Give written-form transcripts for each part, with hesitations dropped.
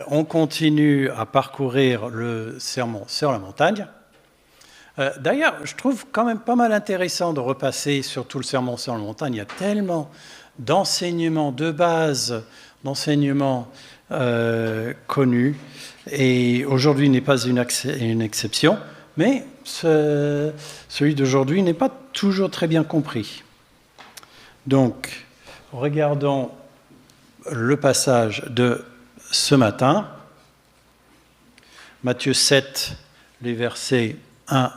On continue à parcourir le sermon sur la montagne. D'ailleurs, je trouve quand même pas mal intéressant de repasser sur tout le sermon sur la montagne. Il y a tellement d'enseignements de base, d'enseignements connus. Et aujourd'hui n'est pas une exception, mais celui d'aujourd'hui n'est pas toujours très bien compris. Donc, regardons le passage de ce matin, Matthieu 7, les versets 1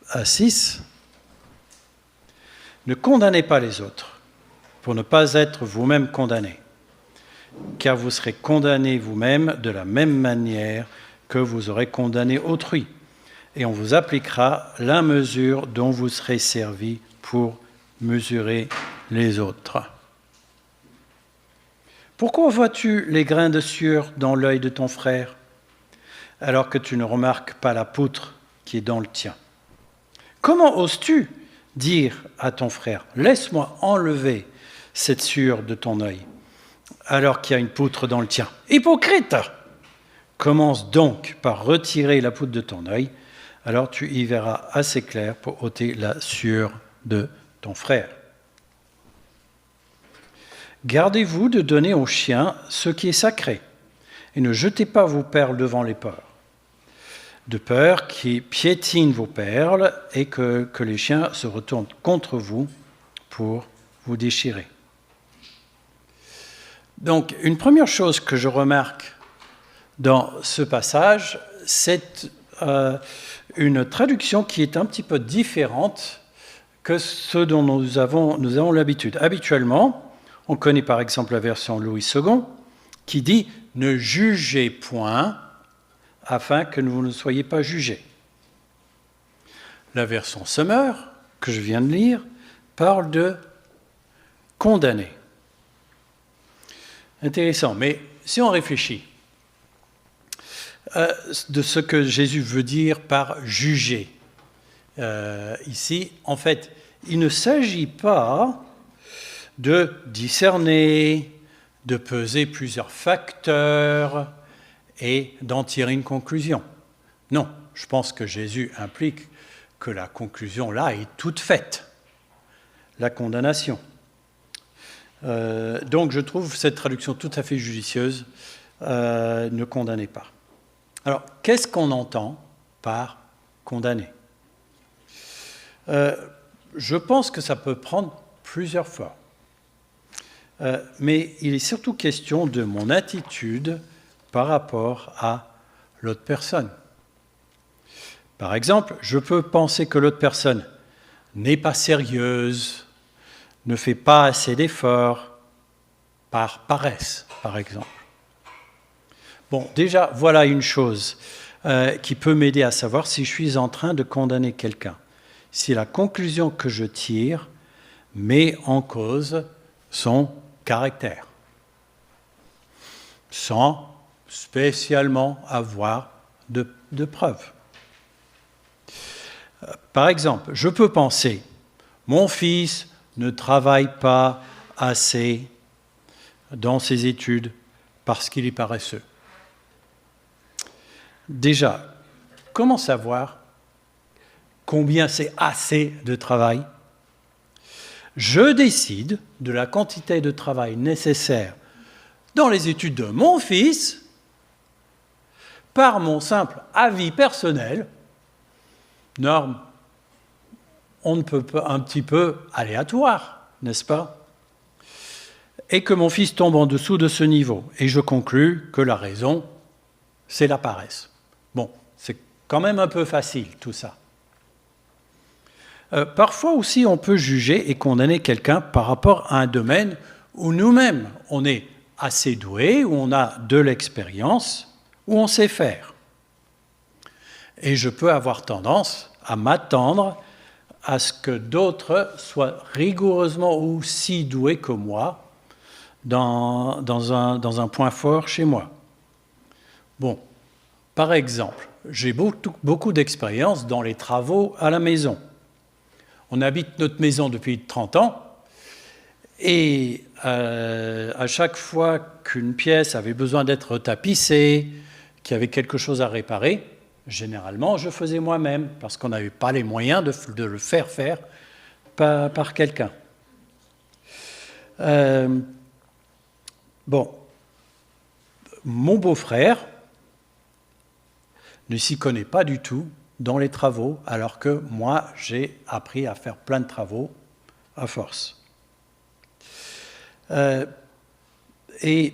à 6. Ne condamnez pas les autres, pour ne pas être vous-même condamnés, car vous serez condamnés vous-même de la même manière que vous aurez condamné autrui, et on vous appliquera la mesure dont vous serez servis pour mesurer les autres. Pourquoi vois-tu les grains de sueur dans l'œil de ton frère, alors que tu ne remarques pas la poutre qui est dans le tien? Comment oses-tu dire à ton frère, « Laisse-moi enlever cette sueur de ton œil, alors qu'il y a une poutre dans le tien ?» Hypocrite! Commence donc par retirer la poutre de ton œil, alors tu y verras assez clair pour ôter la sueur de ton frère. Gardez-vous de donner aux chiens ce qui est sacré, et ne jetez pas vos perles devant les porcs, de peur qu'ils piétinent vos perles et que les chiens se retournent contre vous pour vous déchirer. Donc, une première chose que je remarque dans ce passage, c'est une traduction qui est un petit peu différente que ce dont nous avons l'habitude. Habituellement, on connaît par exemple la version Louis II qui dit « Ne jugez point afin que vous ne soyez pas jugés ». La version Summer, que je viens de lire, parle de « condamner ». Intéressant, mais si on réfléchit de ce que Jésus veut dire par « juger », ici, en fait, il ne s'agit pas de discerner, de peser plusieurs facteurs et d'en tirer une conclusion. Non, je pense que Jésus implique que la conclusion là est toute faite, la condamnation. Donc je trouve cette traduction tout à fait judicieuse, ne condamnez pas. Alors, qu'est-ce qu'on entend par condamner ? Je pense que ça peut prendre plusieurs formes. Mais il est surtout question de mon attitude par rapport à l'autre personne. Par exemple, je peux penser que l'autre personne n'est pas sérieuse, ne fait pas assez d'efforts, par paresse, par exemple. Bon, déjà, voilà une chose qui peut m'aider à savoir si je suis en train de condamner quelqu'un. Si la conclusion que je tire met en cause son caractère, sans spécialement avoir de preuves. Par exemple, je peux penser, mon fils ne travaille pas assez dans ses études parce qu'il est paresseux. Déjà, comment savoir combien c'est assez de travail ? Je décide de la quantité de travail nécessaire dans les études de mon fils par mon simple avis personnel, norme on ne peut pas un petit peu aléatoire, n'est-ce pas ? Et que mon fils tombe en dessous de ce niveau. Et je conclus que la raison, c'est la paresse. Bon, c'est quand même un peu facile tout ça. Parfois aussi, on peut juger et condamner quelqu'un par rapport à un domaine où nous-mêmes, on est assez doué, où on a de l'expérience, où on sait faire. Et je peux avoir tendance à m'attendre à ce que d'autres soient rigoureusement aussi doués que moi dans un point fort chez moi. Bon, par exemple, j'ai beaucoup d'expérience dans les travaux à la maison. On habite notre maison depuis 30 ans Et à chaque fois qu'une pièce avait besoin d'être tapissée, qu'il y avait quelque chose à réparer, généralement, je faisais moi-même, parce qu'on n'avait pas les moyens de le faire par quelqu'un. Bon, mon beau-frère ne s'y connaît pas du tout dans les travaux, alors que moi, j'ai appris à faire plein de travaux à force. Il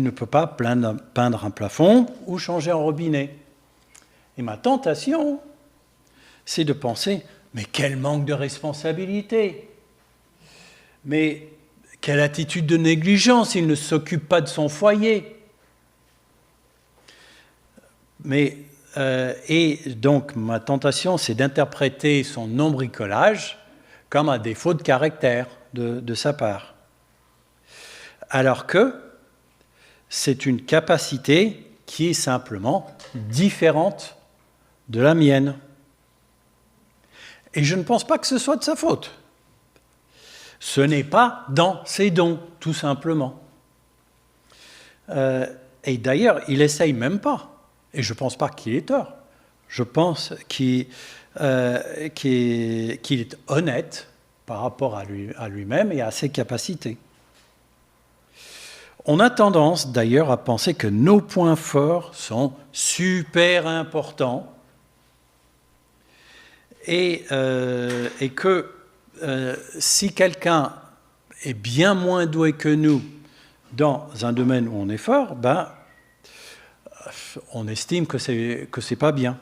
ne peut pas peindre un plafond ou changer un robinet. Et ma tentation, c'est de penser, mais quel manque de responsabilité! Mais quelle attitude de négligence, il ne s'occupe pas de son foyer. Et donc, ma tentation, c'est d'interpréter son non-bricolage comme un défaut de caractère de sa part. Alors que c'est une capacité qui est simplement différente de la mienne. Et je ne pense pas que ce soit de sa faute. Ce n'est pas dans ses dons, tout simplement. Et d'ailleurs, il n'essaye même pas. Et je ne pense pas qu'il ait tort. Je pense qu'il est honnête par rapport à lui-même et à ses capacités. On a tendance d'ailleurs à penser que nos points forts sont super importants et que si quelqu'un est bien moins doué que nous dans un domaine où on est fort, on estime que c'est pas bien.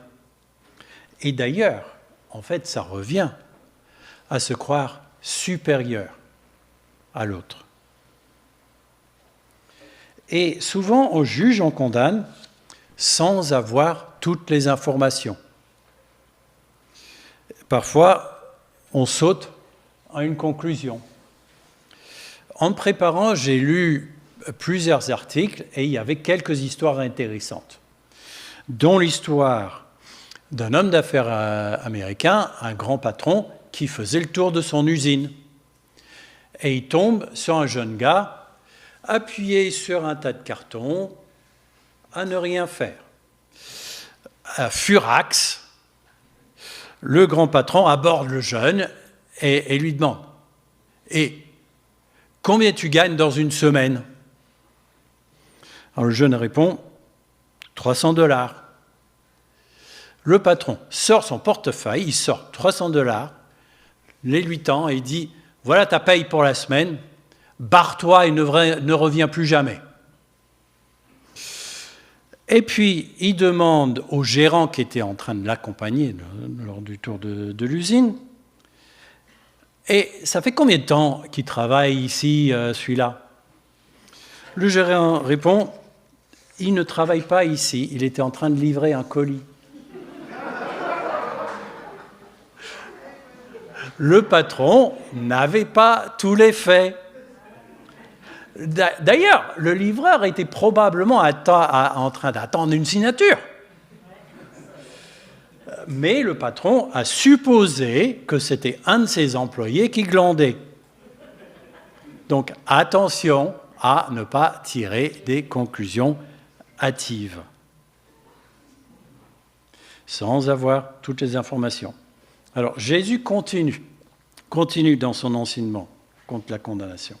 Et d'ailleurs, en fait, ça revient à se croire supérieur à l'autre. Et souvent, on juge, on condamne, sans avoir toutes les informations. Parfois, on saute à une conclusion. En me préparant, j'ai lu plusieurs articles et il y avait quelques histoires intéressantes, dont l'histoire d'un homme d'affaires américain, un grand patron, qui faisait le tour de son usine. Et il tombe sur un jeune gars appuyé sur un tas de cartons, à ne rien faire. Furax, le grand patron aborde le jeune et lui demande « Et combien tu gagnes dans une semaine ?» Alors le jeune répond « 300 $. Le patron sort son portefeuille, il sort 300 $, les lui tend et il dit « Voilà ta paye pour la semaine, barre-toi et ne reviens plus jamais. » Et puis, il demande au gérant qui était en train de l'accompagner lors du tour de l'usine, « Et ça fait combien de temps qu'il travaille ici, celui-là ?» Le gérant répond, « Il ne travaille pas ici, il était en train de livrer un colis. » Le patron n'avait pas tous les faits. D'ailleurs, le livreur était probablement en train d'attendre une signature. Mais le patron a supposé que c'était un de ses employés qui glandait. Donc, attention à ne pas tirer des conclusions hâtives, sans avoir toutes les informations. Alors, Jésus continue dans son enseignement contre la condamnation.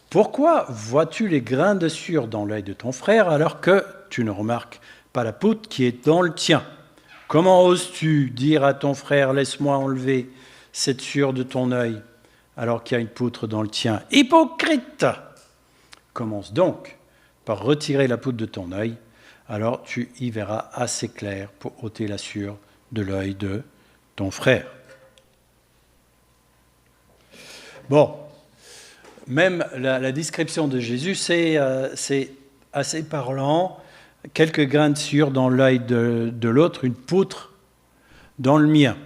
Pourquoi vois-tu les grains de sueur dans l'œil de ton frère alors que tu ne remarques pas la poutre qui est dans le tien? Comment oses-tu dire à ton frère, laisse-moi enlever cette sueur de ton œil alors qu'il y a une poutre dans le tien? Hypocrite! Commence donc par retirer la poutre de ton œil, alors tu y verras assez clair pour ôter la sueur de l'œil de ton frère. Bon. Même la description de Jésus, c'est assez parlant. Quelques grains de sueur dans l'œil de l'autre, une poutre dans le mien.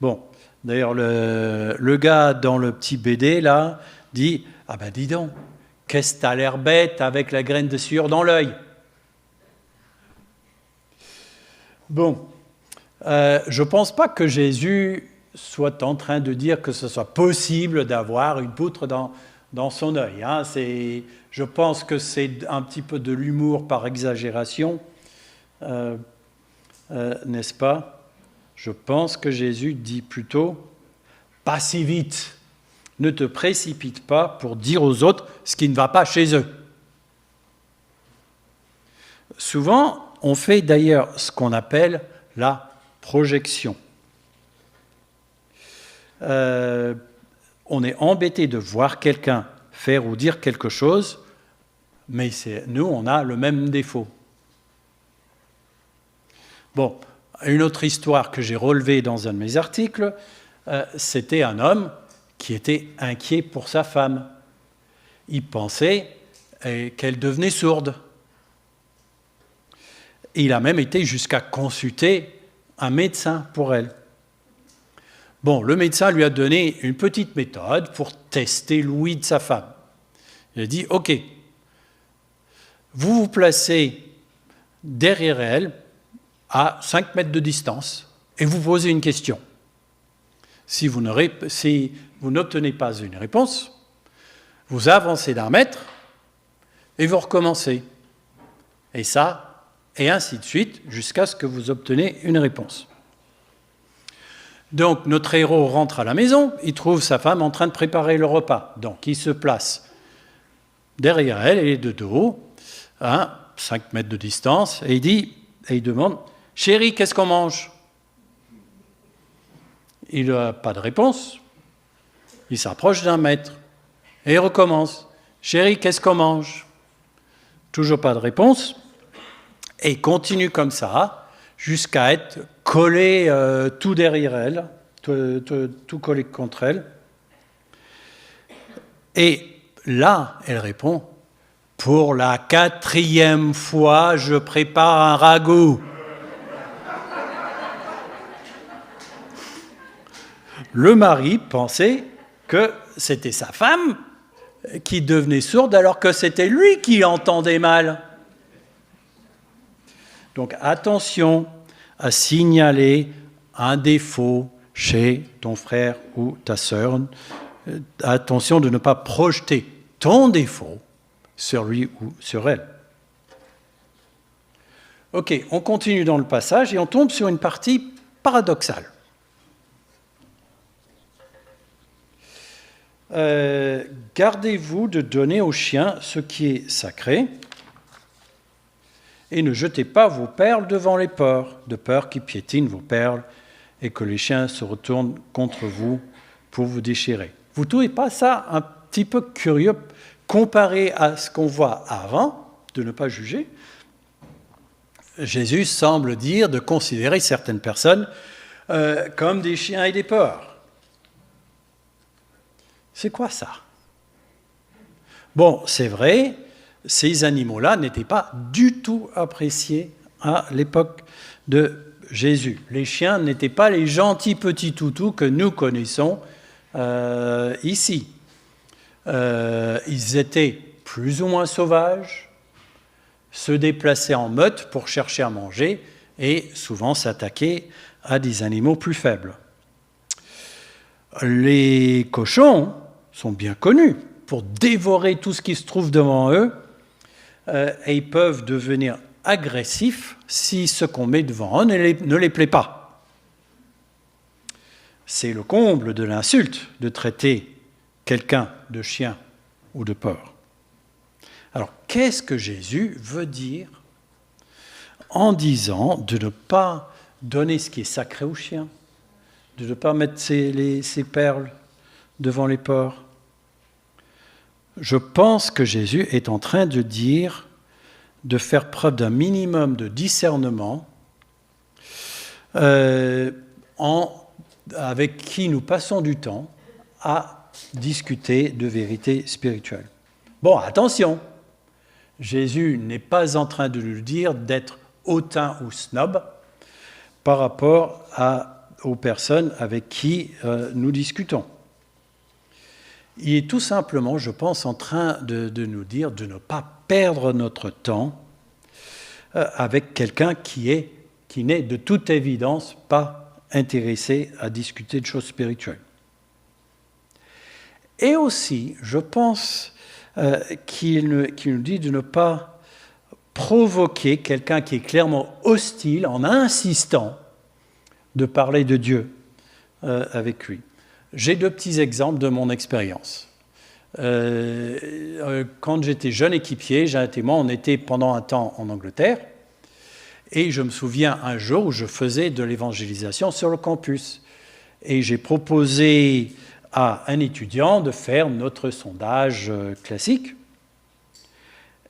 Bon, d'ailleurs, le gars dans le petit BD, là, dit « Ah ben dis donc, qu'est-ce que t'as l'air bête avec la graine de sueur dans l'œil ?» Bon, je ne pense pas que Jésus soit en train de dire que ce soit possible d'avoir une poutre dans son œil. Hein. Je pense que c'est un petit peu de l'humour par exagération, n'est-ce pas? Je pense que Jésus dit plutôt « pas si vite, ne te précipite pas pour dire aux autres ce qui ne va pas chez eux ». Souvent, on fait d'ailleurs ce qu'on appelle la projection. On est embêté de voir quelqu'un faire ou dire quelque chose, mais nous, on a le même défaut. Bon, une autre histoire que j'ai relevée dans un de mes articles, c'était un homme qui était inquiet pour sa femme. Il pensait qu'elle devenait sourde. Il a même été jusqu'à consulter un médecin pour elle. Bon, le médecin lui a donné une petite méthode pour tester l'ouïe de sa femme. Il a dit, OK, vous vous placez derrière elle à 5 mètres de distance et vous posez une question. Si vous n'obtenez pas une réponse, vous avancez d'1 mètre et vous recommencez. Et ça, et ainsi de suite, jusqu'à ce que vous obtenez une réponse. Donc, notre héros rentre à la maison, il trouve sa femme en train de préparer le repas. Donc, il se place derrière elle, elle est de dos, à 5 mètres de distance, et il demande « Chérie, qu'est-ce qu'on mange ?» Il n'a pas de réponse. Il s'approche d'1 mètre et il recommence « Chérie, qu'est-ce qu'on mange ?» Toujours pas de réponse. Et il continue comme ça, jusqu'à être collé tout derrière elle, tout collé contre elle. Et là, elle répond, « Pour la 4e fois, je prépare un ragoût. » Le mari pensait que c'était sa femme qui devenait sourde alors que c'était lui qui entendait mal. Donc attention à signaler un défaut chez ton frère ou ta sœur. Attention de ne pas projeter ton défaut sur lui ou sur elle. Ok, on continue dans le passage et on tombe sur une partie paradoxale. Gardez-vous de donner aux chiens ce qui est sacré et ne jetez pas vos perles devant les porcs, de peur qu'ils piétinent vos perles et que les chiens se retournent contre vous pour vous déchirer. Vous ne trouvez pas ça un petit peu curieux comparé à ce qu'on voit avant, de ne pas juger? Jésus semble dire de considérer certaines personnes comme des chiens et des porcs. C'est quoi ça? Bon, c'est vrai, ces animaux-là n'étaient pas du tout appréciés à l'époque de Jésus. Les chiens n'étaient pas les gentils petits toutous que nous connaissons ici. Ils étaient plus ou moins sauvages, se déplaçaient en meute pour chercher à manger et souvent s'attaquaient à des animaux plus faibles. Les cochons sont bien connus pour dévorer tout ce qui se trouve devant eux et ils peuvent devenir agressifs si ce qu'on met devant eux ne les plaît pas. C'est le comble de l'insulte de traiter quelqu'un de chien ou de porc. Alors, qu'est-ce que Jésus veut dire en disant de ne pas donner ce qui est sacré aux chiens, de ne pas mettre ses perles devant les porcs? Je pense que Jésus est en train de dire de faire preuve d'un minimum de discernement avec qui nous passons du temps à discuter de vérités spirituelles. Bon, attention, Jésus n'est pas en train de nous dire d'être hautain ou snob par rapport aux personnes avec qui nous discutons. Il est tout simplement, je pense, en train de nous dire de ne pas perdre notre temps avec quelqu'un qui n'est de toute évidence pas intéressé à discuter de choses spirituelles. Et aussi, je pense qu'il nous dit de ne pas provoquer quelqu'un qui est clairement hostile en insistant de parler de Dieu avec lui. J'ai 2 petits exemples de mon expérience. Quand j'étais jeune équipier, Jeannette et moi, on était pendant un temps en Angleterre, et je me souviens un jour où je faisais de l'évangélisation sur le campus. Et j'ai proposé à un étudiant de faire notre sondage classique.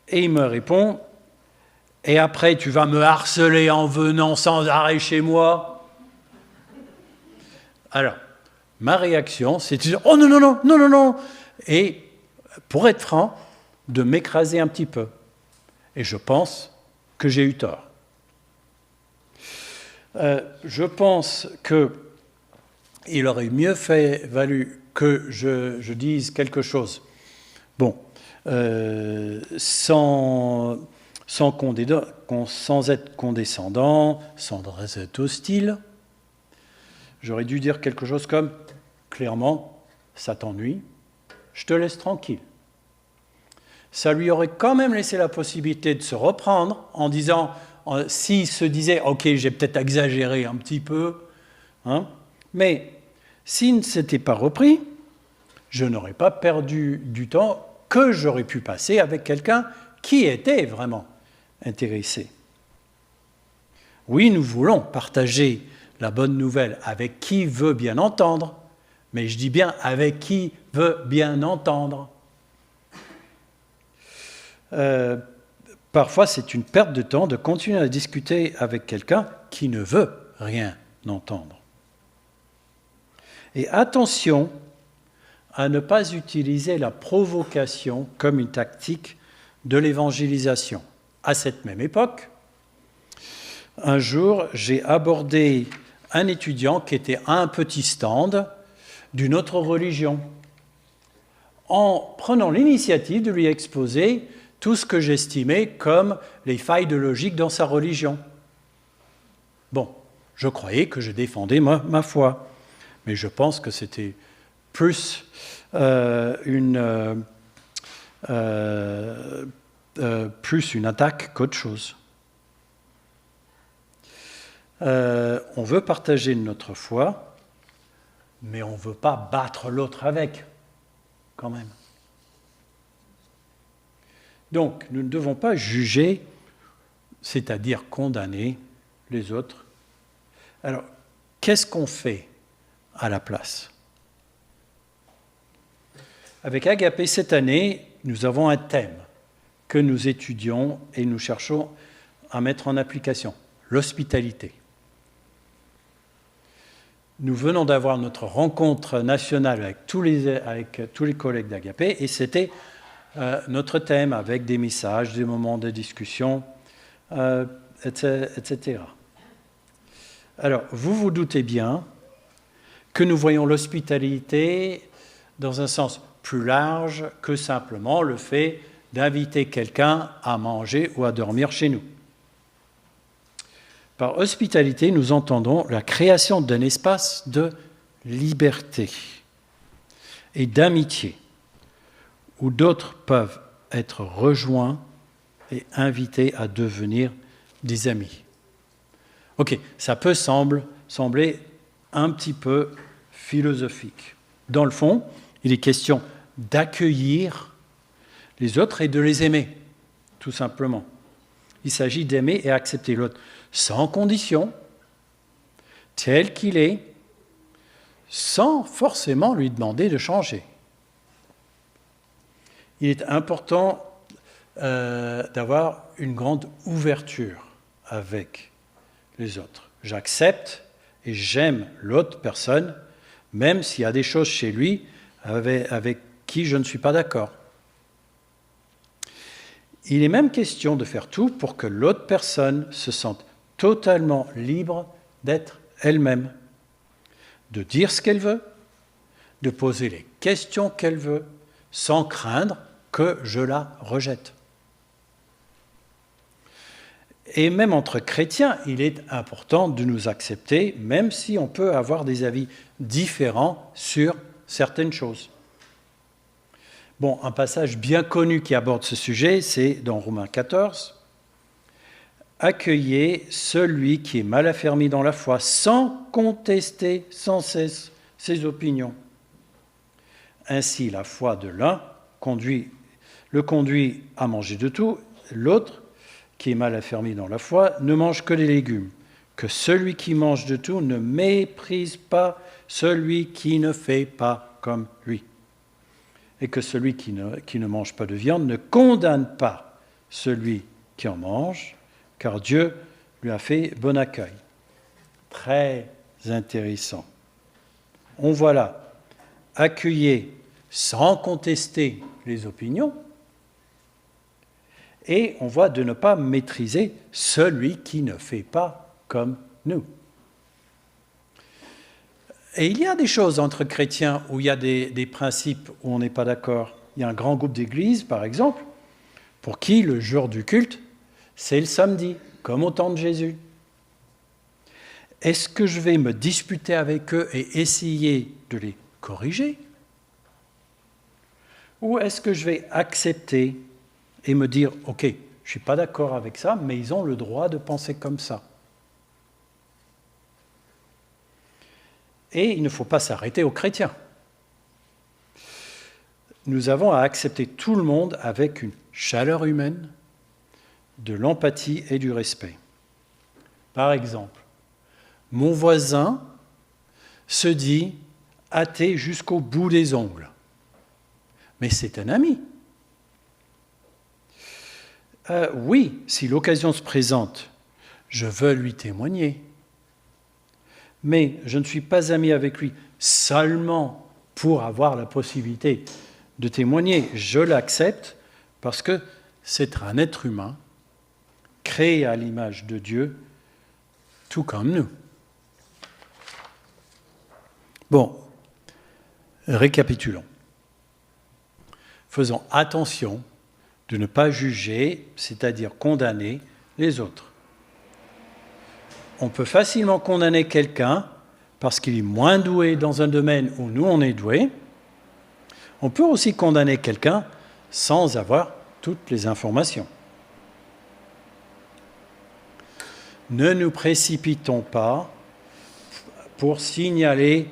Et il me répond « Et après, tu vas me harceler en venant sans arrêt chez moi ?» Alors, ma réaction, c'est de dire « Oh non, non, non, non, non, non !» Et, pour être franc, de m'écraser un petit peu. Et je pense que j'ai eu tort. Je pense qu'il aurait mieux valu que je dise quelque chose, bon, sans être condescendant, sans être hostile. J'aurais dû dire quelque chose comme « Clairement, ça t'ennuie, je te laisse tranquille ». Ça lui aurait quand même laissé la possibilité de se reprendre en disant, s'il se disait « Ok, j'ai peut-être exagéré un petit peu hein », mais s'il ne s'était pas repris, je n'aurais pas perdu du temps que j'aurais pu passer avec quelqu'un qui était vraiment intéressé. Oui, nous voulons partager la bonne nouvelle avec qui veut bien entendre, mais je dis bien avec qui veut bien entendre. Parfois, c'est une perte de temps de continuer à discuter avec quelqu'un qui ne veut rien entendre. Et attention à ne pas utiliser la provocation comme une tactique de l'évangélisation. À cette même époque, un jour, j'ai abordé un étudiant qui était à un petit stand d'une autre religion, en prenant l'initiative de lui exposer tout ce que j'estimais comme les failles de logique dans sa religion. Bon, je croyais que je défendais ma foi, mais je pense que c'était plus une attaque qu'autre chose. On veut partager notre foi, mais on ne veut pas battre l'autre avec, quand même. Donc, nous ne devons pas juger, c'est-à-dire condamner les autres. Alors, qu'est-ce qu'on fait à la place ? Avec Agapé, cette année, nous avons un thème que nous étudions et nous cherchons à mettre en application, l'hospitalité. Nous venons d'avoir notre rencontre nationale avec tous les collègues d'Agapé et c'était notre thème avec des messages, des moments de discussion, etc. Alors, vous vous doutez bien que nous voyons l'hospitalité dans un sens plus large que simplement le fait d'inviter quelqu'un à manger ou à dormir chez nous. Par hospitalité, nous entendons la création d'un espace de liberté et d'amitié, où d'autres peuvent être rejoints et invités à devenir des amis. Ok, ça peut sembler un petit peu philosophique. Dans le fond, il est question d'accueillir les autres et de les aimer, tout simplement. Il s'agit d'aimer et accepter l'autre sans condition, tel qu'il est, sans forcément lui demander de changer. Il est important d'avoir une grande ouverture avec les autres. J'accepte et j'aime l'autre personne, même s'il y a des choses chez lui avec qui je ne suis pas d'accord. Il est même question de faire tout pour que l'autre personne se sente totalement libre d'être elle-même, de dire ce qu'elle veut, de poser les questions qu'elle veut, sans craindre que je la rejette. Et même entre chrétiens, il est important de nous accepter, même si on peut avoir des avis différents sur certaines choses. Bon, un passage bien connu qui aborde ce sujet, c'est dans Romains 14. « Accueillez celui qui est mal affermi dans la foi, sans contester sans cesse ses opinions. Ainsi, la foi de l'un le conduit à manger de tout, l'autre, qui est mal affermi dans la foi, ne mange que les légumes. Que celui qui mange de tout ne méprise pas celui qui ne fait pas comme lui. Et que celui qui ne mange pas de viande ne condamne pas celui qui en mange, car Dieu lui a fait bon accueil. » Très intéressant. On voit là, accueillir sans contester les opinions, et on voit de ne pas maîtriser celui qui ne fait pas comme nous. Et il y a des choses entre chrétiens où il y a des principes où on n'est pas d'accord. Il y a un grand groupe d'églises, par exemple, pour qui le jour du culte, c'est le samedi, comme au temps de Jésus. Est-ce que je vais me disputer avec eux et essayer de les corriger? Ou est-ce que je vais accepter et me dire, ok, je ne suis pas d'accord avec ça, mais ils ont le droit de penser comme ça. Et il ne faut pas s'arrêter aux chrétiens. Nous avons à accepter tout le monde avec une chaleur humaine, de l'empathie et du respect. Par exemple, mon voisin se dit athée jusqu'au bout des ongles. Mais c'est un ami. Oui, si l'occasion se présente, je veux lui témoigner. Mais je ne suis pas ami avec lui seulement pour avoir la possibilité de témoigner. Je l'accepte parce que c'est un être humain créé à l'image de Dieu, tout comme nous. Bon, récapitulons. Faisons attention de ne pas juger, c'est-à-dire condamner les autres. On peut facilement condamner quelqu'un parce qu'il est moins doué dans un domaine où nous on est doué. On peut aussi condamner quelqu'un sans avoir toutes les informations. Ne nous précipitons pas pour signaler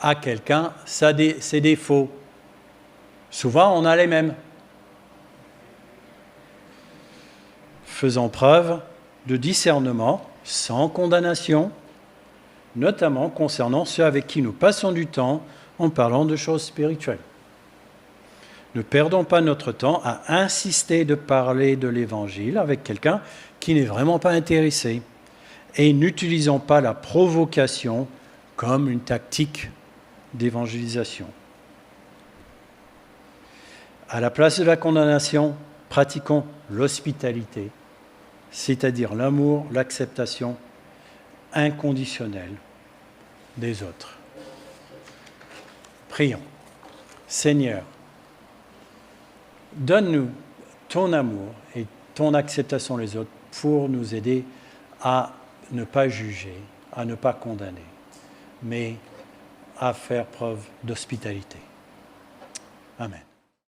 à quelqu'un ses défauts. Souvent, on a les mêmes. Faisons preuve de discernement sans condamnation, notamment concernant ceux avec qui nous passons du temps en parlant de choses spirituelles. Ne perdons pas notre temps à insister de parler de l'Évangile avec quelqu'un qui n'est vraiment pas intéressé. Et n'utilisons pas la provocation comme une tactique d'évangélisation. À la place de la condamnation, pratiquons l'hospitalité, c'est-à-dire l'amour, l'acceptation inconditionnelle des autres. Prions. Seigneur, donne-nous ton amour et ton acceptation des autres pour nous aider à ne pas juger, à ne pas condamner, mais à faire preuve d'hospitalité. Amen.